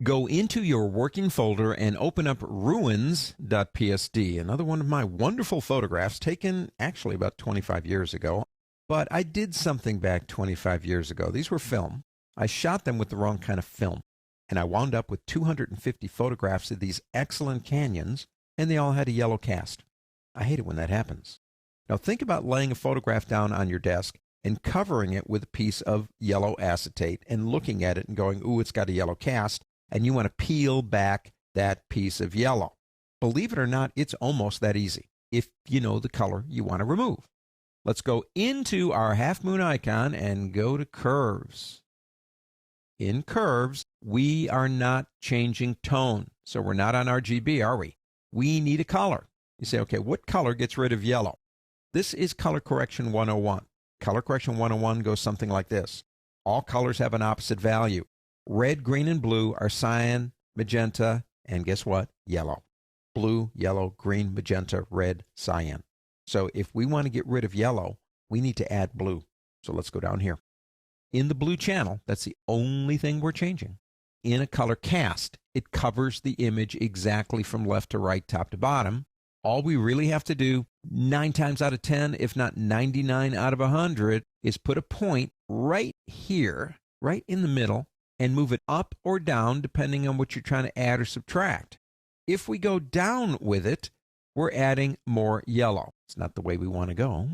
Go into your working folder and open up ruins.psd, another one of my wonderful photographs taken actually about 25 years ago. But I did something back 25 years ago. These were film. I shot them with the wrong kind of film, and I wound up with 250 photographs of these excellent canyons, and they all had a yellow cast. I hate it when that happens. Now think about laying a photograph down on your desk and covering it with a piece of yellow acetate and looking at it and going, ooh, it's got a yellow cast, and you want to peel back that piece of yellow. Believe it or not, it's almost that easy if you know the color you want to remove. Let's go into our half moon icon and go to curves. In curves, we are not changing tone, so we're not on RGB, are we? We need a color. You say, okay, what color gets rid of yellow? This is Color Correction 101. Color Correction 101 goes something like this. All colors have an opposite value. Red, green, and blue are cyan, magenta, and guess what? Yellow. Blue, yellow, green, magenta, red, cyan. So if we want to get rid of yellow, we need to add blue. So let's go down here. In the blue channel, that's the only thing we're changing. In a color cast, it covers the image exactly from left to right, top to bottom. All we really have to do, 9 times out of 10, if not 99 out of 100, is put a point right here, right in the middle, and move it up or down depending on what you're trying to add or subtract. If we go down with it, we're adding more yellow. It's not the way we want to go.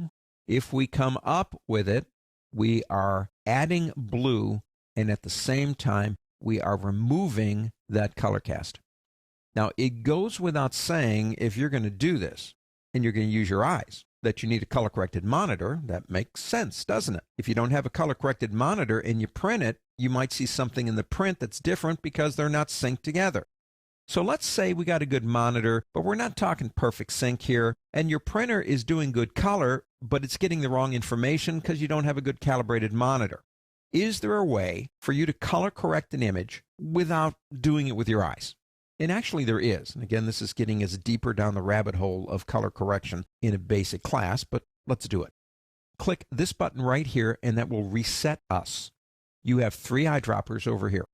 If we come up with it, we are adding blue, and at the same time, we are removing that color cast. Now, it goes without saying, if you're going to do this, and you're going to use your eyes, that you need a color-corrected monitor. That makes sense, doesn't it? If you don't have a color-corrected monitor and you print it, you might see something in the print that's different because they're not synced together. So let's say we got a good monitor, but we're not talking perfect sync here, and your printer is doing good color, but it's getting the wrong information because you don't have a good calibrated monitor. Is there a way for you to color correct an image without doing it with your eyes? And actually there is. And again, this is getting us deeper down the rabbit hole of color correction in a basic class, but let's do it. Click this button right here, and that will reset us. You have 3 eyedroppers over here.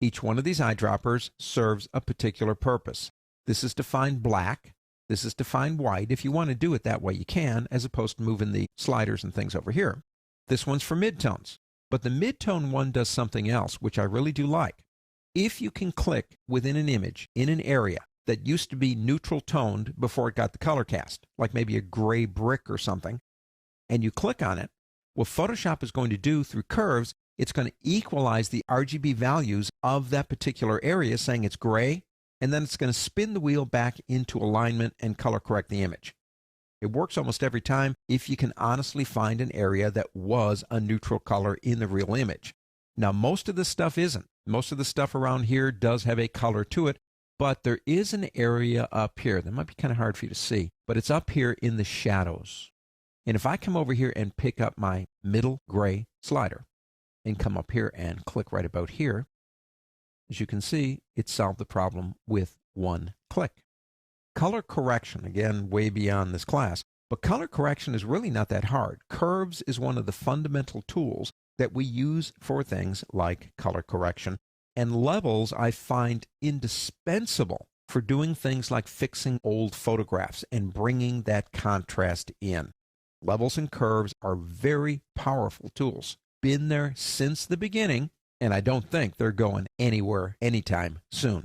Each one of these eyedroppers serves a particular purpose. This is to find black. This is to find white. If you want to do it that way, you can, as opposed to moving the sliders and things over here. This one's for midtones. But the midtone one does something else, which I really do like. If you can click within an image in an area that used to be neutral toned before it got the color cast, like maybe a gray brick or something, and you click on it, what Photoshop is going to do through curves, it's going to equalize the RGB values of that particular area, saying it's gray, and then it's going to spin the wheel back into alignment and color correct the image. It works almost every time if you can honestly find an area that was a neutral color in the real image. Now, most of this stuff isn't. Most of the stuff around here does have a color to it, but there is an area up here that might be kind of hard for you to see, but it's up here in the shadows. And if I come over here and pick up my middle gray slider and come up here and click right about here, as you can see, it solved the problem with one click. Color correction, again, way beyond this class, but color correction is really not that hard. Curves is one of the fundamental tools that we use for things like color correction. And levels I find indispensable for doing things like fixing old photographs and bringing that contrast in. Levels and curves are very powerful tools. Been there since the beginning, and I don't think they're going anywhere anytime soon.